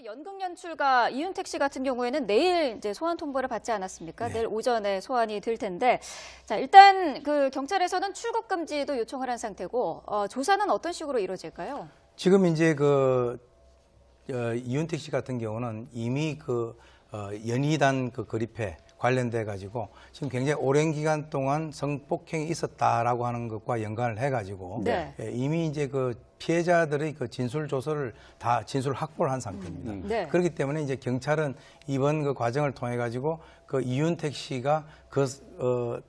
연극 연출가 이윤택 씨 같은 경우에는 내일 이제 소환 통보를 받지 않았습니까? 네. 내일 오전에 소환이 될 텐데, 자 일단 그 경찰에서는 출국 금지도 요청을 한 상태고 조사는 어떤 식으로 이루어질까요? 지금 이제 이윤택 씨 같은 경우는 이미 연희단 그립회 관련돼 가지고 지금 굉장히 오랜 기간 동안 성폭행이 있었다라고 하는 것과 연관을 해 가지고 네. 이미 이제 피해자들의 진술 조서를 다 진술 확보를 한 상태입니다. 네. 그렇기 때문에 이제 경찰은 이번 과정을 통해 가지고 이윤택 씨가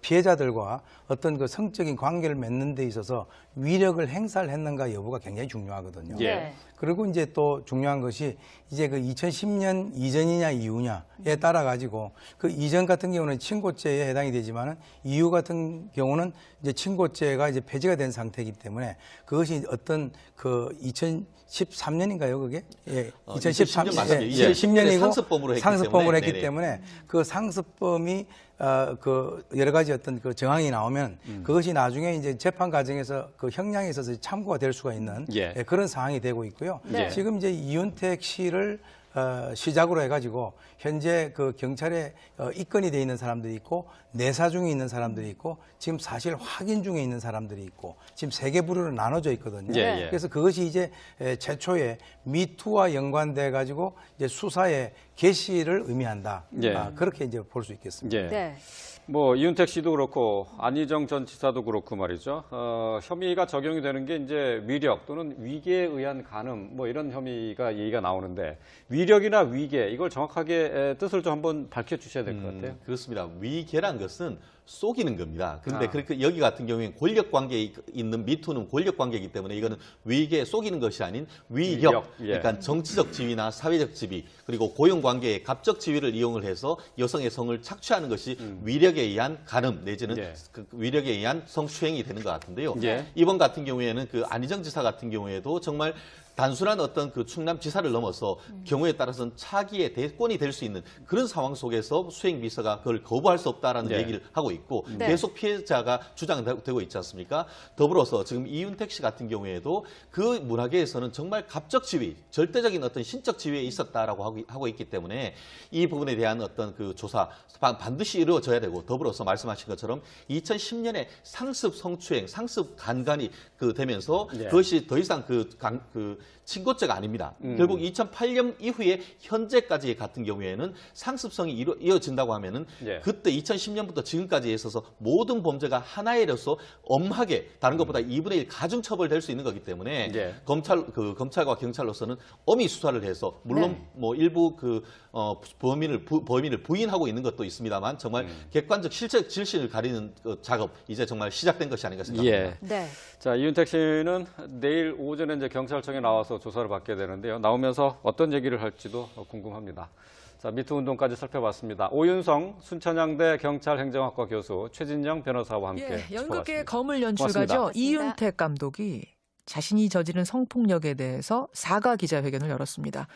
피해자들과 어떤 성적인 관계를 맺는 데 있어서 위력을 행사를 했는가 여부가 굉장히 중요하거든요. 예. 그리고 이제 또 중요한 것이 이제 2010년 이전이냐 이후냐에 따라 가지고 이전 같은 경우는 친고죄에 해당이 되지만은 이후 같은 경우는 이제 친고죄가 이제 폐지가 된 상태이기 때문에 그것이 어떤 2013년인가요, 그게? 예. 2010년 맞습니다. 2010년이고 상습범으로 했기 때문에 그 상습범이 여러 가지 어떤 정황이 나오면 그것이 나중에 이제 재판 과정에서 형량에 있어서 참고가 될 수가 있는 그런 상황이 되고 있고요. 네. 지금 이제 이윤택 씨를 시작으로 해가지고 현재 경찰에 입건이 돼 있는 사람들이 있고 내사 중에 있는 사람들이 있고 지금 사실 확인 중에 있는 사람들이 있고 지금 3개 부류로 나눠져 있거든요. 그래서 그것이 이제 최초에 미투와 연관돼 가지고 이제 수사의 개시를 의미한다. 그렇게 이제 볼 수 있겠습니다. 네. 뭐 이윤택 씨도 그렇고 안희정 전 지사도 그렇고 말이죠. 혐의가 적용이 되는 게 이제 위력 또는 위계에 의한 간음 뭐 이런 혐의가 얘기가 나오는데 위력이나 위계 이걸 정확하게 뜻을 좀 한번 밝혀주셔야 될 것 같아요. 그렇습니다. 위계란 것은 속이는 겁니다. 그런데 그렇게 여기 같은 경우에는 권력 관계에 있는 미투는 권력 관계이기 때문에 이거는 위계 속이는 것이 아닌 위력, 그러니까 정치적 지위나 사회적 지위 그리고 고용 관계의 갑적 지위를 이용을 해서 여성의 성을 착취하는 것이 위력에 의한 간음 내지는 위력에 의한 성추행이 되는 것 같은데요. 이번 같은 경우에는 안희정 지사 같은 경우에도 정말 단순한 어떤 충남지사를 넘어서 경우에 따라서는 차기의 대권이 될 수 있는 그런 상황 속에서 수행비서가 그걸 거부할 수 없다라는 얘기를 하고 있고 계속 피해자가 주장되고 있지 않습니까? 더불어서 지금 이윤택 씨 같은 경우에도 그 문화계에서는 정말 갑적 지위, 절대적인 어떤 신적 지위에 있었다라고 하고 있기 때문에 이 부분에 대한 어떤 조사 반드시 이루어져야 되고 더불어서 말씀하신 것처럼 2010년에 상습 성추행, 상습 간간이 되면서 그것이 더 이상 친고죄가 아닙니다. 결국 2008년 이후에 현재까지 같은 경우에는 상습성이 이어진다고 하면은 그때 2010년부터 지금까지에 있어서 모든 범죄가 하나에서 엄하게 다른 것보다 2분의 1 가중 처벌될 수 있는 거기 때문에 검찰과 경찰로서는 엄히 수사를 해서 물론 뭐 일부 범인을 부인하고 있는 것도 있습니다만 정말 객관적 실체적 질신을 가리는 작업 이제 정말 시작된 것이 아닌가 생각합니다. 자, 이윤택 씨는 내일 오전에 이제 경찰청에 나와서 조사를 받게 되는데요. 나오면서 어떤 얘기를 할지도 궁금합니다. 자, 미투 운동까지 살펴봤습니다. 오윤성 순천향대 경찰행정학과 교수 최진영 변호사와 함께 연극계 거물 연출가죠. 이윤택 감독이 자신이 저지른 성폭력에 대해서 사과 기자회견을 열었습니다.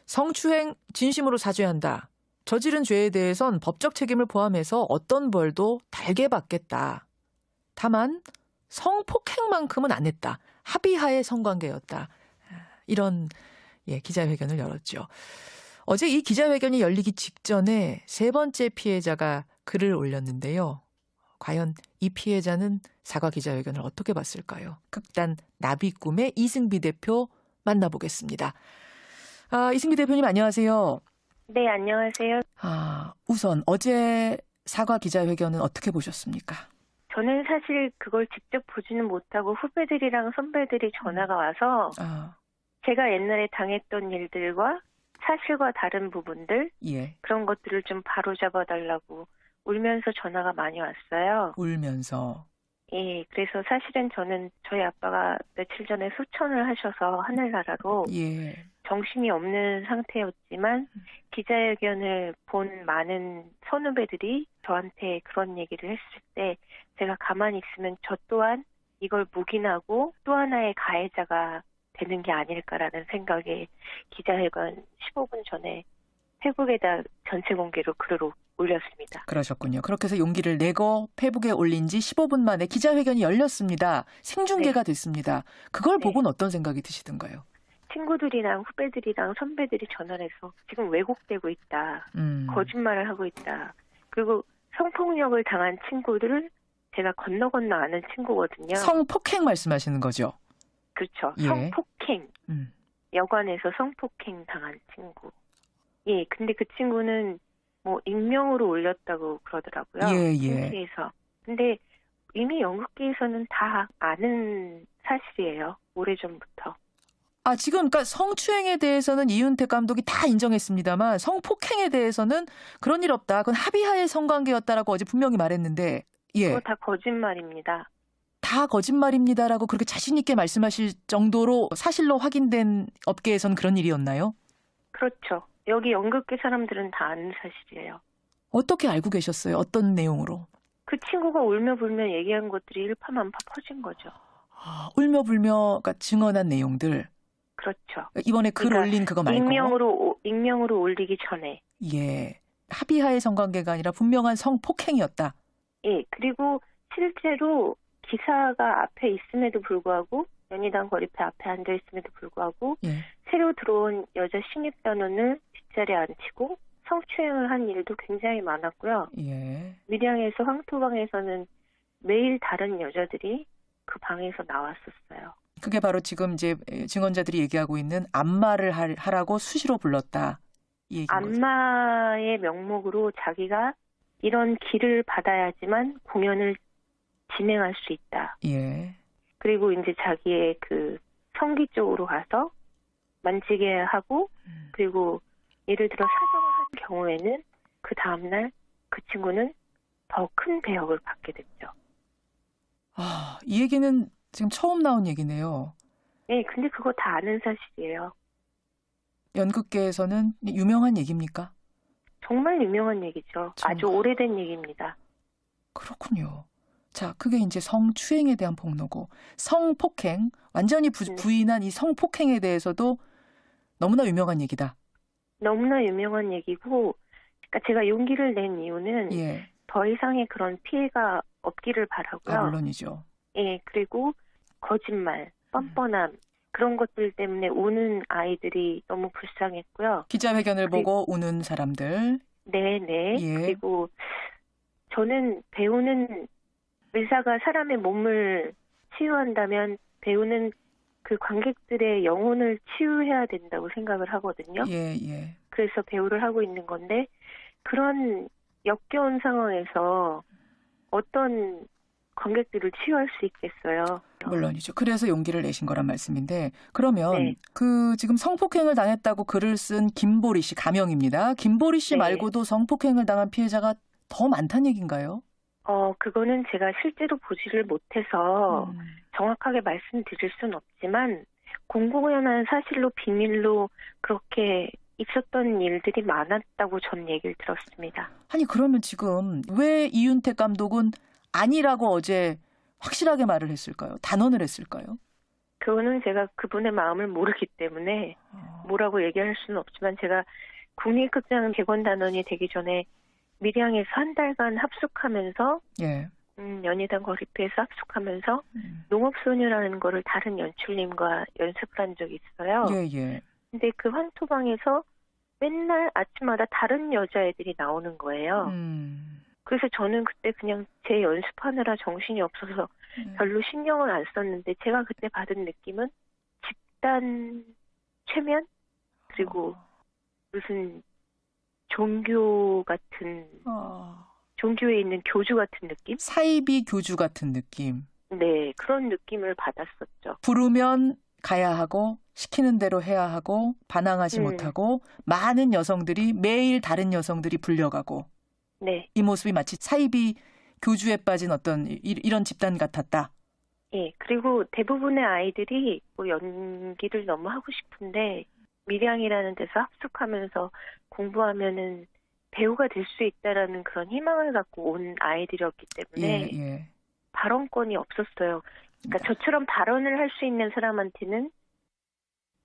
성추행 진심으로 사죄한다. 저지른 죄에 대해선 법적 책임을 포함해서 어떤 벌도 달게 받겠다. 다만 성폭행만큼은 안 했다. 합의하에 성관계였다. 이런 기자회견을 열었죠. 어제 이 기자회견이 열리기 직전에 3번째 피해자가 글을 올렸는데요. 과연 이 피해자는 사과 기자회견을 어떻게 봤을까요? 극단 나비꿈의 이승비 대표 만나보겠습니다. 이승비 대표님 안녕하세요. 네, 안녕하세요. 우선 어제 사과 기자회견은 어떻게 보셨습니까? 저는 사실 그걸 직접 보지는 못하고 후배들이랑 선배들이 전화가 와서 제가 옛날에 당했던 일들과 사실과 다른 부분들 그런 것들을 좀 바로잡아달라고 울면서 전화가 많이 왔어요. 울면서? 예, 그래서 사실은 저는 저희 아빠가 며칠 전에 소천을 하셔서 하늘나라로 정신이 없는 상태였지만 기자회견을 본 많은 선후배들이 저한테 그런 얘기를 했을 때 제가 가만히 있으면 저 또한 이걸 묵인하고 또 하나의 가해자가 되는 게 아닐까라는 생각에 기자회견 15분 전에 페북에다 전체 공개로 글을 올렸습니다. 그러셨군요. 그렇게 해서 용기를 내고 페북에 올린 지 15분 만에 기자회견이 열렸습니다. 생중계가 됐습니다. 그걸 보고는 어떤 생각이 드시던가요? 친구들이랑 후배들이랑 선배들이 전화를 해서 지금 왜곡되고 있다. 거짓말을 하고 있다. 그리고 성폭력을 당한 친구들을 제가 건너 아는 친구거든요. 성폭행 말씀하시는 거죠? 그렇죠. 예. 성폭행. 여관에서 성폭행 당한 친구. 예, 근데 그 친구는 뭐 익명으로 올렸다고 그러더라고요. 창피해서. 근데 이미 연극계에서는 다 아는 사실이에요. 오래전부터. 지금 그러니까 성추행에 대해서는 이윤택 감독이 다 인정했습니다만 성폭행에 대해서는 그런 일 없다. 그건 합의하에 성관계였다라고 어제 분명히 말했는데. 예. 그거 다 거짓말입니다. 다 거짓말입니다라고 그렇게 자신 있게 말씀하실 정도로 사실로 확인된 업계에서는 그런 일이었나요? 그렇죠. 여기 연극계 사람들은 다 아는 사실이에요. 어떻게 알고 계셨어요? 어떤 내용으로? 그 친구가 울며불며 얘기한 것들이 일파만파 퍼진 거죠. 울며불며 그러니까 증언한 내용들. 그렇죠. 이번에 글 그러니까 올린 그거 말고. 익명으로 올리기 전에. 예. 합의하에 성관계가 아니라 분명한 성폭행이었다. 예. 그리고 실제로 기사가 앞에 있음에도 불구하고 연희당 거리패 앞에 앉아 있음에도 불구하고 예. 새로 들어온 여자 신입단원을 뒷자리에 앉히고 성추행을 한 일도 굉장히 많았고요. 예. 밀양에서 황토방에서는 매일 다른 여자들이 그 방에서 나왔었어요. 그게 바로 지금 이제 증언자들이 얘기하고 있는 안마를 하라고 수시로 불렀다. 이 얘기인 거죠. 안마의 명목으로 자기가 이런 길을 받아야지만 공연을 진행할 수 있다. 예. 그리고 이제 자기의 그 성기 쪽으로 가서 만지게 하고 그리고 예를 들어 사정을 한 경우에는 그 다음날 그 친구는 더 큰 배역을 받게 됐죠. 이 얘기는 지금 처음 나온 얘기네요. 네, 근데 그거 다 아는 사실이에요. 연극계에서는 유명한 얘기입니까? 정말 유명한 얘기죠. 아주 오래된 얘기입니다. 그렇군요. 자, 그게 이제 성추행에 대한 폭로고 성폭행, 완전히 부인한 이 성폭행에 대해서도 너무나 유명한 얘기다. 너무나 유명한 얘기고 그러니까 제가 용기를 낸 이유는 예. 더 이상의 그런 피해가 없기를 바라고요. 물론이죠. 예, 그리고 거짓말, 뻔뻔함 그런 것들 때문에 우는 아이들이 너무 불쌍했고요. 기자회견을 보고 우는 사람들. 네네. 예. 그리고 저는 배우는 의사가 사람의 몸을 치유한다면 배우는 그 관객들의 영혼을 치유해야 된다고 생각을 하거든요. 예, 예. 그래서 배우를 하고 있는 건데 그런 역겨운 상황에서 어떤 관객들을 치유할 수 있겠어요. 물론이죠. 그래서 용기를 내신 거란 말씀인데 그러면 네. 그 지금 성폭행을 당했다고 글을 쓴 김보리 씨 가명입니다. 김보리 씨 네. 말고도 성폭행을 당한 피해자가 더 많다는 얘기인가요? 그거는 제가 실제로 보지를 못해서 정확하게 말씀드릴 수는 없지만 공공연한 사실로 비밀로 그렇게 있었던 일들이 많았다고 전 얘기를 들었습니다. 아니 그러면 지금 왜 이윤택 감독은 아니라고 어제 확실하게 말을 했을까요? 단언을 했을까요? 그거는 제가 그분의 마음을 모르기 때문에 뭐라고 얘기할 수는 없지만 제가 국립극장 개관단원이 되기 전에 밀양에서 한 달간 합숙하면서 예. 연희당 거리패에서 합숙하면서 농업소녀라는 거를 다른 연출님과 연습을 한 적이 있어요. 예, 예. 근데 그 황토방에서 맨날 아침마다 다른 여자애들이 나오는 거예요. 그래서 저는 그때 그냥 제 연습하느라 정신이 없어서 별로 신경을 안 썼는데 제가 그때 받은 느낌은 집단 최면? 그리고 무슨 종교 같은 종교에 있는 교주 같은 느낌? 사이비 교주 같은 느낌. 네, 그런 느낌을 받았었죠. 부르면 가야 하고 시키는 대로 해야 하고 반항하지 못하고 많은 여성들이 매일 다른 여성들이 불려가고 네. 이 모습이 마치 사이비 교주에 빠진 어떤 이런 집단 같았다. 예, 그리고 대부분의 아이들이 뭐 연기를 너무 하고 싶은데 밀양이라는 데서 합숙하면서 공부하면은 배우가 될 수 있다라는 그런 희망을 갖고 온 아이들이었기 때문에 예, 예. 발언권이 없었어요. 그러니까 저처럼 발언을 할 수 있는 사람한테는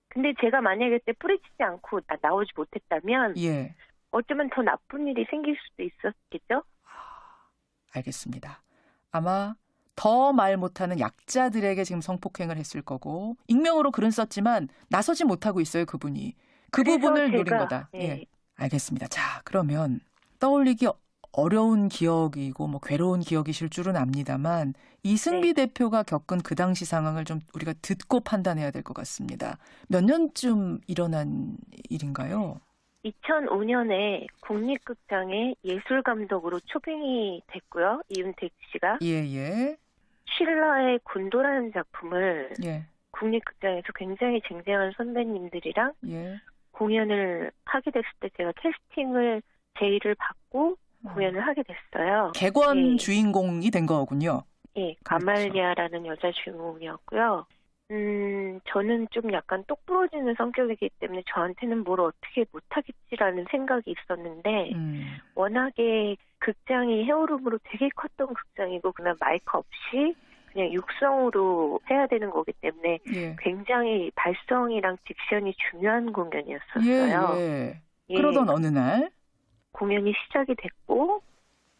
근데 제가 만약에 그때 뿌리치지 않고 나오지 못했다면 예. 어쩌면 더 나쁜 일이 생길 수도 있었겠죠? 알겠습니다. 아마 더 말 못하는 약자들에게 지금 성폭행을 했을 거고 익명으로 글은 썼지만 나서지 못하고 있어요, 그분이. 그 부분을 노린 거다. 예. 예. 알겠습니다. 자, 그러면 떠올리기 어려운 기억이고 뭐 괴로운 기억이실 줄은 압니다만 이승비 대표가 겪은 그 당시 상황을 좀 우리가 듣고 판단해야 될 것 같습니다. 몇 년쯤 일어난 일인가요? 2005년에 국립극장의 예술감독으로 초빙이 됐고요. 이윤택 씨가. 예. 쉴러의 군도라는 작품을 예. 국립극장에서 굉장히 쟁쟁한 선배님들이랑 예. 공연을 하게 됐을 때 제가 캐스팅을 제의를 받고 공연을 하게 됐어요. 객원 예. 주인공이 된 거군요. 예, 가말리아라는 여자 주인공이었고요. 저는 좀 약간 똑 부러지는 성격이기 때문에 저한테는 뭘 어떻게 못하겠지라는 생각이 있었는데 워낙에 극장이 헤어룸으로 되게 컸던 극장이고 그냥 마이크 없이 그냥 육성으로 해야 되는 거기 때문에 예. 굉장히 발성이랑 딕션이 중요한 공연이었었어요. 예. 예. 그러던 어느 날 공연이 시작이 됐고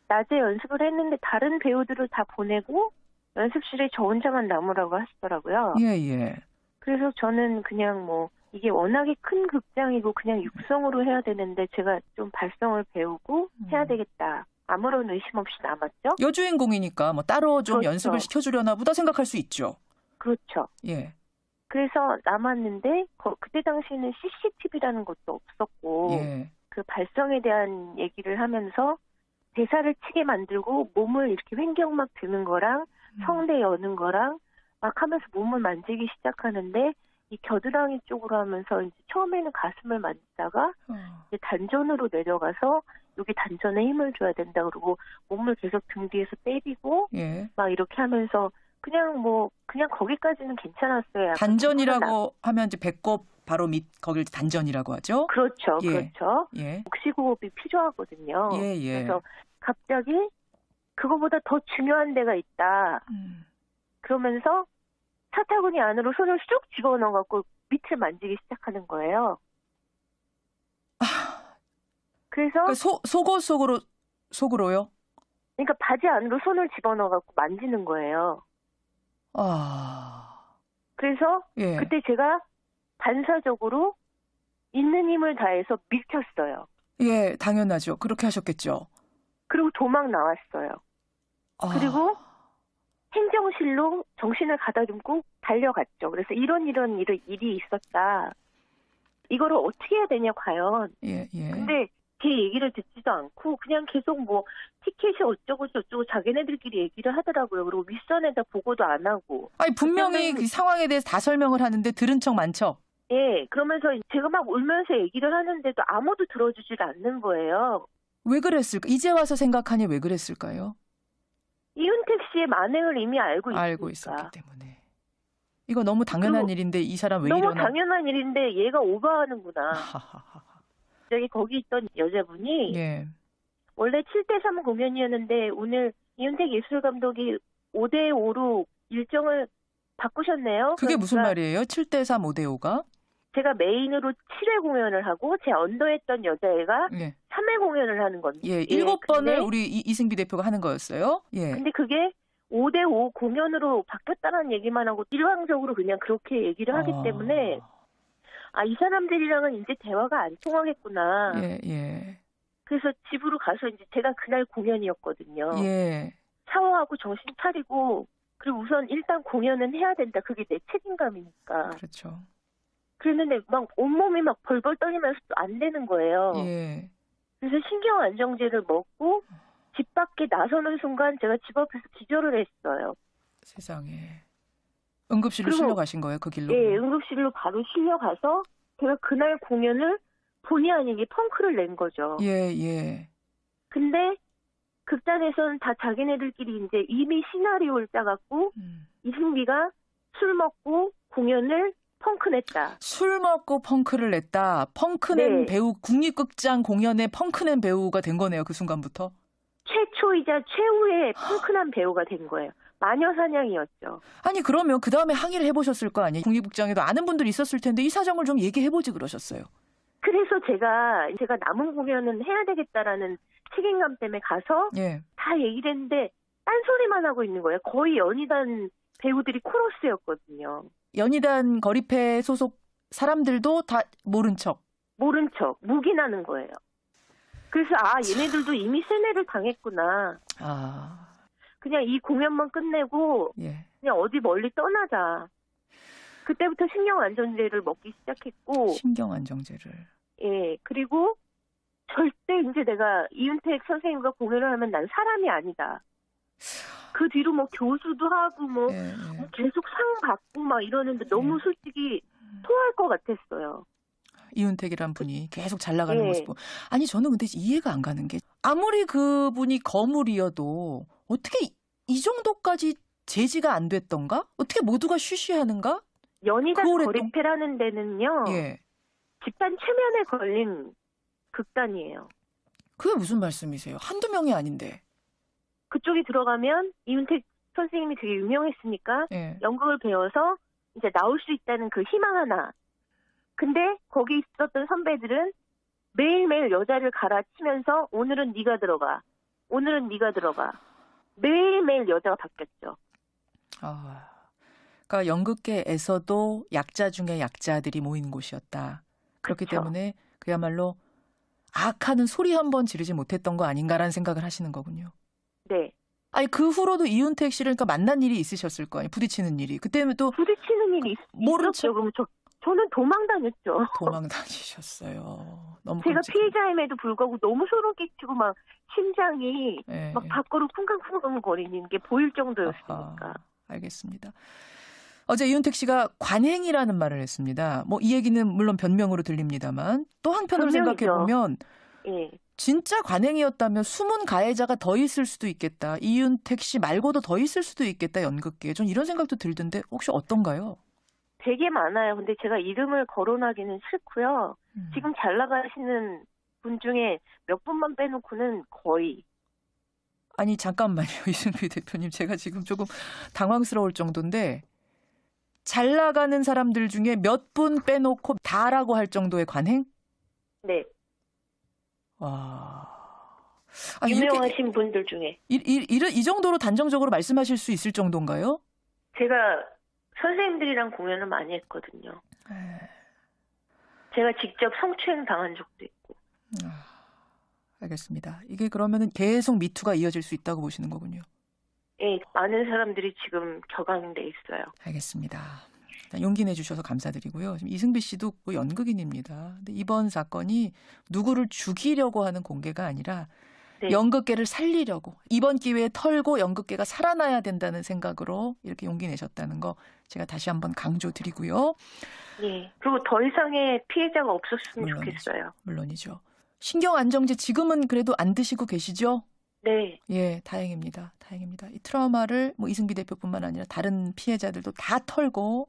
낮에 연습을 했는데 다른 배우들을 다 보내고 연습실에 저 혼자만 남으라고 하시더라고요. 예. 그래서 저는 그냥 뭐 이게 워낙에 큰 극장이고 그냥 육성으로 해야 되는데 제가 좀 발성을 배우고 해야 되겠다. 아무런 의심 없이 남았죠. 여주인공이니까 뭐 따로 좀 그렇죠. 연습을 시켜주려나 보다 생각할 수 있죠. 그렇죠. 예. 그래서 남았는데 그때 당시에는 CCTV라는 것도 없었고 예. 그 발성에 대한 얘기를 하면서 대사를 치게 만들고 몸을 이렇게 횡격막 드는 거랑 성대 여는 거랑 막 하면서 몸을 만지기 시작하는데 이 겨드랑이 쪽으로 하면서 이제 처음에는 가슴을 만지다가 이제 단전으로 내려가서 여기 단전에 힘을 줘야 된다 그러고 몸을 계속 등 뒤에서 때리고 예. 막 이렇게 하면서 그냥 거기까지는 괜찮았어요. 약간 단전이라고 하면 이제 배꼽 바로 밑 거길 단전이라고 하죠. 그렇죠. 예. 그렇죠. 예. 복식호흡이 필요하거든요. 예. 그래서 갑자기 그거보다 더 중요한 데가 있다. 그러면서 사타구니 안으로 손을 쑥 집어넣어갖고 밑을 만지기 시작하는 거예요. 그래서 속으로요? 그러니까 바지 안으로 손을 집어넣어갖고 만지는 거예요. 그래서 예. 그때 제가 반사적으로 있는 힘을 다해서 밀켰어요. 예, 당연하죠. 그렇게 하셨겠죠. 그리고 도망 나왔어요. 그리고 행정실로 정신을 가다듬고 달려갔죠. 그래서 이런 일이 있었다. 이거를 어떻게 해야 되냐 과연. 예. 근데 제 얘기를 듣지도 않고 그냥 계속 뭐 티켓이 어쩌고 저쩌고 자기네들끼리 얘기를 하더라고요. 그리고 윗선에다 보고도 안 하고. 아니 분명히 그 상황에 대해서 다 설명을 하는데 들은 척 많죠. 예, 그러면서 제가 막 울면서 얘기를 하는데도 아무도 들어주질 않는 거예요. 왜 그랬을까? 이제 와서 생각하니 왜 그랬을까요? 이윤택 씨의 만행을 이미 알고 있었기 때문에. 이거 너무 당연한 일인데 이 사람 왜 이러나? 너무 당연한 일인데 얘가 오버하는구나. 저기 거기 있던 여자분이 예. 원래 7대3 공연이었는데 오늘 이윤택 예술감독이 5대5로 일정을 바꾸셨네요. 그게 무슨 말이에요? 7대3, 5대5가? 제가 메인으로 7회 공연을 하고 제 언더했던 여자애가 3회 공연을 하는 건데. 예, 7번을 우리 이승비 대표가 하는 거였어요. 예. 근데 그게 5대5 공연으로 바뀌었다는 얘기만 하고 일방적으로 그냥 그렇게 얘기를 하기 때문에 이 사람들이랑은 이제 대화가 안 통하겠구나. 예. 그래서 집으로 가서 이제 제가 그날 공연이었거든요. 예. 샤워하고 정신 차리고 그리고 우선 일단 공연은 해야 된다. 그게 내 책임감이니까. 그렇죠. 그랬는데 막 온몸이 막 벌벌 떨리면서 또 안 되는 거예요. 예. 그래서 신경 안정제를 먹고 집 밖에 나서는 순간 제가 집 앞에서 기절을 했어요. 세상에. 응급실로 실려가신 거예요? 그 길로? 예, 응급실로 바로 실려가서 제가 그날 공연을 본의 아니게 펑크를 낸 거죠. 예. 근데 극단에서는 다 자기네들끼리 이제 이미 시나리오를 짜갖고 이승비가 술 먹고 공연을 펑크 냈다. 술 먹고 펑크를 냈다. 펑크낸 배우, 국립극장 공연에 펑크낸 배우가 된 거네요. 그 순간부터. 최초이자 최후의 펑크난 배우가 된 거예요. 마녀사냥이었죠. 아니 그러면 그 다음에 항의를 해보셨을 거 아니에요? 국립극장에도 아는 분들이 있었을 텐데 이 사정을 좀 얘기해보지 그러셨어요. 그래서 제가 남은 공연은 해야 되겠다라는 책임감 때문에 가서 다 얘기를 했는데 딱 딴소리만 하고 있는 거예요. 거의 연희단 배우들이 코러스였거든요. 연희단 거리패 소속 사람들도 다 모른 척 묵인하는 거예요. 그래서 얘네들도 이미 세뇌를 당했구나. 그냥 이 공연만 끝내고 예. 그냥 어디 멀리 떠나자. 그때부터 신경안정제를 먹기 시작했고. 신경안정제를. 예. 그리고 절대 이제 내가 이윤택 선생님과 공연을 하면 난 사람이 아니다. 그 뒤로 뭐 교수도 하고 뭐 계속 상 받고 막 이러는데 너무 솔직히 토할 것 같았어요. 이윤택이란 분이 계속 잘 나가는 모습. 아니 저는 근데 이해가 안 가는 게 아무리 그분이 거물이어도 어떻게 이 정도까지 제지가 안 됐던가? 어떻게 모두가 쉬쉬하는가? 연희단 거리패라는 데는요. 예. 집단 최면에 걸린 극단이에요. 그게 무슨 말씀이세요? 한두 명이 아닌데. 그쪽에 들어가면 이윤택 선생님이 되게 유명했으니까 연극을 배워서 이제 나올 수 있다는 그 희망 하나. 근데 거기 있었던 선배들은 매일매일 여자를 갈아치면서 오늘은 네가 들어가. 오늘은 네가 들어가. 매일매일 여자가 바뀌었죠. 그러니까 연극계에서도 약자 중에 약자들이 모인 곳이었다. 그렇기 그쵸. 때문에 그야말로 악하는 소리 한번 지르지 못했던 거 아닌가라는 생각을 하시는 거군요. 네. 아니 그 후로도 이윤택 씨를 그러니까 만난 일이 있으셨을 거 아니에요. 부딪히는 일이. 그때는 또 부딪히는 일이 있었죠. 그럼 저는 도망 다녔죠. 도망 다니셨어요. 너무 제가 끔찍해. 피해자임에도 불구하고 너무 소름 끼치고 막 심장이 막 밖으로 쿵쾅쿵쾅 거리는 게 보일 정도였으니까. 알겠습니다. 어제 이윤택 씨가 관행이라는 말을 했습니다. 뭐 이 얘기는 물론 변명으로 들립니다만 또 한편으로 생각해 보면 진짜 관행이었다면 숨은 가해자가 더 있을 수도 있겠다. 이윤택 씨 말고도 더 있을 수도 있겠다. 연극계에. 전 이런 생각도 들던데 혹시 어떤가요? 되게 많아요. 근데 제가 이름을 거론하기는 싫고요. 지금 잘 나가시는 분 중에 몇 분만 빼놓고는 거의. 아니 잠깐만요. 이승필 대표님. 제가 지금 조금 당황스러울 정도인데 잘 나가는 사람들 중에 몇 분 빼놓고 다라고 할 정도의 관행? 네. 와. 유명하신 분들 중에. 이 정도로 단정적으로 말씀하실 수 있을 정도인가요? 제가 선생님들이랑 공연을 많이 했거든요. 제가 직접 성추행 당한 적도 있고. 알겠습니다. 이게 그러면은 계속 미투가 이어질 수 있다고 보시는 거군요. 예, 많은 사람들이 지금 격앙돼 있어요. 알겠습니다. 일단 용기 내주셔서 감사드리고요. 지금 이승비 씨도 연극인입니다. 근데 이번 사건이 누구를 죽이려고 하는 공개가 아니라 연극계를 살리려고 이번 기회에 털고 연극계가 살아나야 된다는 생각으로 이렇게 용기 내셨다는 거 제가 다시 한번 강조드리고요. 네. 그리고 더 이상의 피해자가 없었으면 좋겠어요. 물론이죠. 신경안정제 지금은 그래도 안 드시고 계시죠? 네. 예, 다행입니다. 다행입니다. 이 트라우마를 뭐 이승비 대표뿐만 아니라 다른 피해자들도 다 털고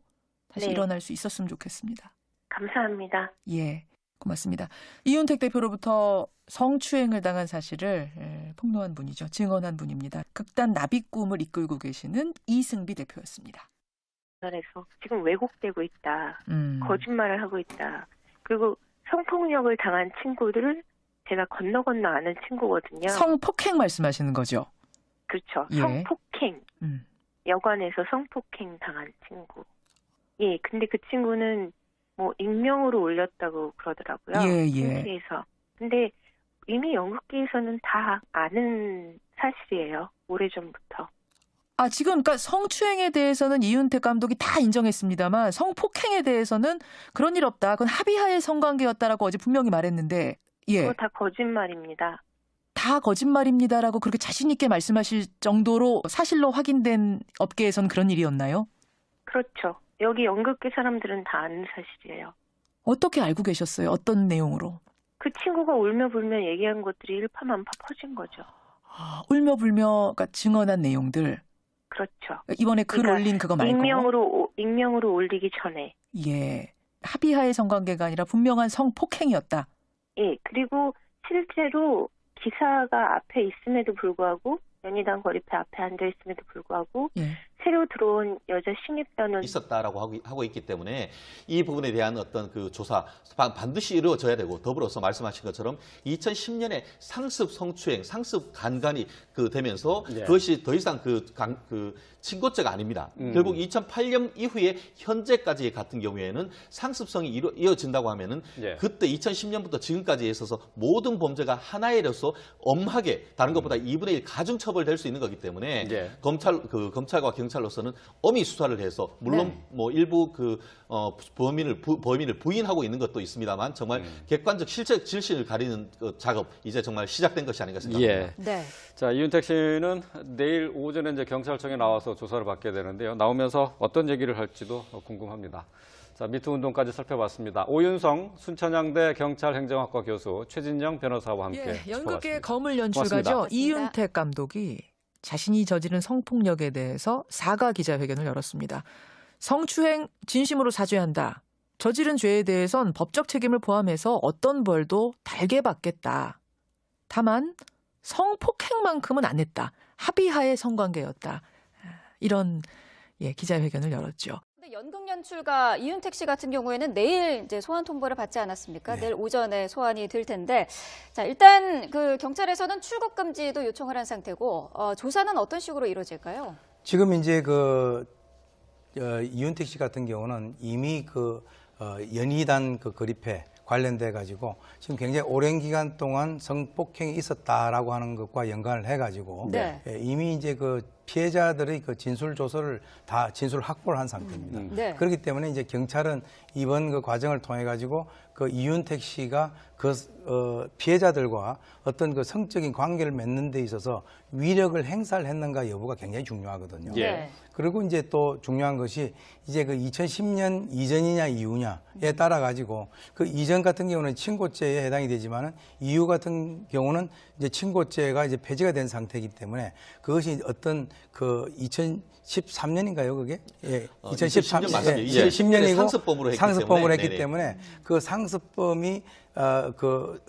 다시 일어날 수 있었으면 좋겠습니다. 감사합니다. 예, 고맙습니다. 이윤택 대표로부터 성추행을 당한 사실을 폭로한 분이죠. 증언한 분입니다. 극단 나비꿈을 이끌고 계시는 이승비 대표였습니다. 그래서 지금 왜곡되고 있다. 거짓말을 하고 있다. 그리고 성폭력을 당한 친구들을 제가 건너 아는 친구거든요. 성폭행 말씀하시는 거죠? 그렇죠. 성폭행. 여관에서 성폭행 당한 친구. 예, 근데 그 친구는 뭐 익명으로 올렸다고 그러더라고요. 창피해서. 근데 이미 연극계에서는 다 아는 사실이에요. 오래전부터. 지금 그러니까 성추행에 대해서는 이윤택 감독이 다 인정했습니다만 성폭행에 대해서는 그런 일 없다. 그건 합의하에 성관계였다라고 어제 분명히 말했는데 그거 다 거짓말입니다. 다 거짓말입니다라고 그렇게 자신 있게 말씀하실 정도로 사실로 확인된 업계에서는 그런 일이었나요? 그렇죠. 여기 연극계 사람들은 다 아는 사실이에요. 어떻게 알고 계셨어요? 어떤 내용으로? 그 친구가 울며불며 얘기한 것들이 일파만파 퍼진 거죠. 울며불며 그러니까 증언한 내용들. 그렇죠. 이번에 글 올린 그거 말고. 익명으로 올리기 전에. 예. 합의하의 성관계가 아니라 분명한 성폭행이었다. 예. 그리고 실제로 기사가 앞에 있음에도 불구하고 연희단 거리패 앞에 앉아 있음에도 불구하고 새로 들어온 여자 신입단원 있었다라고 하고 있기 때문에 이 부분에 대한 어떤 그 조사 반드시 이루어져야 되고, 더불어서 말씀하신 것처럼 2010년에 상습 성추행, 상습 간간이 되면서 그것이 더 이상 친고죄가 아닙니다. 결국 2008년 이후에 현재까지 같은 경우에는 상습성이 이어진다고 하면은 그때 2010년부터 지금까지에 있어서 모든 범죄가 하나에서 엄하게 다른 것보다 2분의 1 가중 처벌될 수 있는 거기 때문에 검찰과 경찰로서는 엄히 수사를 해서, 물론 뭐 일부 범인을 부인하고 있는 것도 있습니다만, 정말 객관적 실체적 질신을 가리는 작업 이제 정말 시작된 것이 아닌가 생각합니다. 네. 자, 이윤택 씨는 내일 오전에 이제 경찰청에 나와서 조사를 받게 되는데요. 나오면서 어떤 얘기를 할지도 궁금합니다. 자, 미투 운동까지 살펴봤습니다. 오윤성 순천향대 경찰행정학과 교수, 최진영 변호사와 함께 연극의 거물 연출가죠. 이윤택 감독이 자신이 저지른 성폭력에 대해서 사과 기자회견을 열었습니다. 성추행 진심으로 사죄한다. 저지른 죄에 대해선 법적 책임을 포함해서 어떤 벌도 달게 받겠다. 다만 성폭행만큼은 안 했다. 합의하에 성관계였다. 이런 기자회견을 열었죠. 연극 연출가 이윤택 씨 같은 경우에는 내일 이제 소환 통보를 받지 않았습니까? 내일 오전에 소환이 될 텐데, 자, 일단 경찰에서는 출국 금지도 요청을 한 상태고, 조사는 어떤 식으로 이루어질까요? 지금 이제 이윤택 씨 같은 경우는 이미 연희단 그립회 관련돼 가지고 지금 굉장히 오랜 기간 동안 성폭행이 있었다라고 하는 것과 연관을 해 가지고 이미 이제 피해자들의 진술 조서를 다 진술 확보를 한 상태입니다. 그렇기 때문에 이제 경찰은 이번 과정을 통해 가지고 이윤택 씨가 피해자들과 어떤 성적인 관계를 맺는 데 있어서 위력을 행사를 했는가 여부가 굉장히 중요하거든요. 그리고 이제 또 중요한 것이 이제 2010년 이전이냐 이후냐에 따라 가지고 이전 같은 경우는 친고죄에 해당이 되지만은 이후 같은 경우는 이제 친고죄가 이제 폐지가 된 상태이기 때문에 그것이 어떤 2013년인가요, 그게? 2013년 맞습니다. 10년이고 상습범으로 했기 네네. 때문에 그 상습범이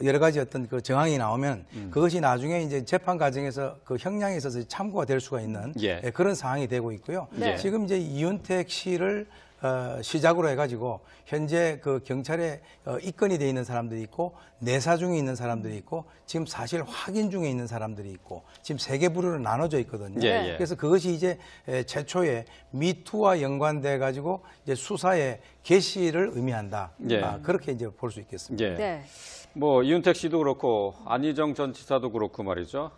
여러 가지 어떤 정황이 나오면 그것이 나중에 이제 재판 과정에서 형량에 있어서 참고가 될 수가 있는 그런 상황이 되고 있고요. 지금 이제 이윤택 씨를 시작으로 해가지고 현재 경찰에 입건이 돼 있는 사람들이 있고 내사 중에 있는 사람들이 있고 지금 사실 확인 중에 있는 사람들이 있고 지금 3개 부류로 나눠져 있거든요. 그래서 그것이 이제 최초에 미투와 연관돼 가지고 이제 수사의 개시를 의미한다. 그렇게 이제 볼 수 있겠습니다. 뭐 이윤택 씨도 그렇고 안희정 전 지사도 그렇고 말이죠.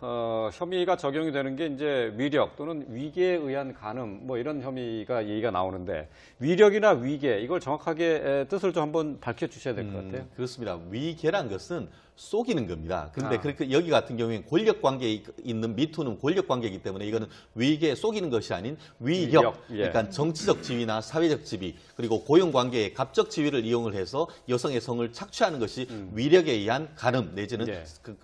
혐의가 적용이 되는 게 이제 위력 또는 위계에 의한 간음 뭐 이런 혐의가 얘기가 나오는데, 위력이나 위계 이걸 정확하게 뜻을 좀 한번 밝혀주셔야 될 것 같아요. 그렇습니다. 위계란 것은 속이는 겁니다. 그런데 여기 같은 경우에는 권력 관계에 있는 미투는 권력 관계이기 때문에 이거는 위계 속이는 것이 아닌 위력, 그러니까 정치적 지위나 사회적 지위, 그리고 고용 관계의 갑적 지위를 이용을 해서 여성의 성을 착취하는 것이 위력에 의한 간음 내지는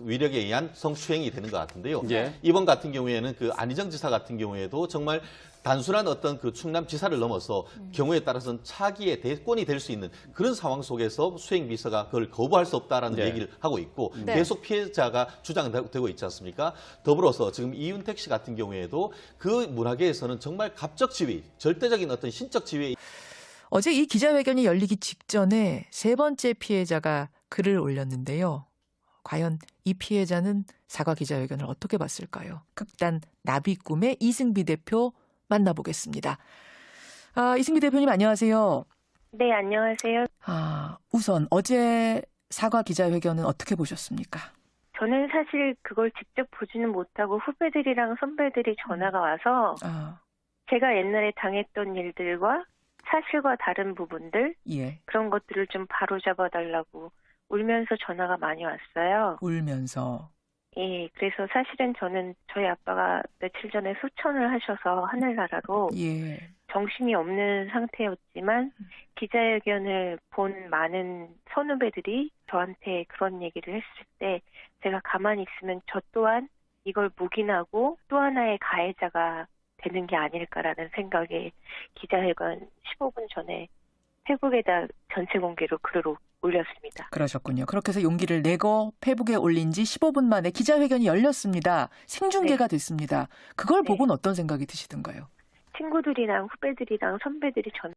위력에 의한 성추행이 되는 것 같은데요. 이번 같은 경우에는 안희정 지사 같은 경우에도 정말 단순한 어떤 충남 지사를 넘어서 경우에 따라서는 차기의 대권이 될 수 있는 그런 상황 속에서 수행비서가 그걸 거부할 수 없다라는 얘기를 하고 있고 계속 피해자가 주장되고 있지 않습니까? 더불어서 지금 이윤택 씨 같은 경우에도 그 문화계에서는 정말 갑적 지위, 절대적인 어떤 신적 지위에 어제 이 기자회견이 열리기 직전에 3번째 피해자가 글을 올렸는데요. 과연 이 피해자는 사과 기자회견을 어떻게 봤을까요? 극단 나비꿈의 이승비 대표 만나보겠습니다. 이승비 대표님 안녕하세요. 네, 안녕하세요. 우선 어제 사과 기자회견은 어떻게 보셨습니까? 저는 사실 그걸 직접 보지는 못하고 후배들이랑 선배들이 전화가 와서 제가 옛날에 당했던 일들과 사실과 다른 부분들 그런 것들을 좀 바로잡아달라고 울면서 전화가 많이 왔어요. 울면서? 예, 그래서 사실은 저는 저희 아빠가 며칠 전에 소천을 하셔서 하늘나라로 정신이 없는 상태였지만 기자회견을 본 많은 선후배들이 저한테 그런 얘기를 했을 때 제가 가만히 있으면 저 또한 이걸 묵인하고 또 하나의 가해자가 되는 게 아닐까라는 생각에 기자회견 15분 전에 페북에다 전체 공개로 글을 올렸습니다. 그러셨군요. 그렇게 해서 용기를 내고 페북에 올린 지 15분 만에 기자회견이 열렸습니다. 생중계가 됐습니다. 그걸 보고는 어떤 생각이 드시던가요? 친구들이랑 후배들이랑 선배들이 전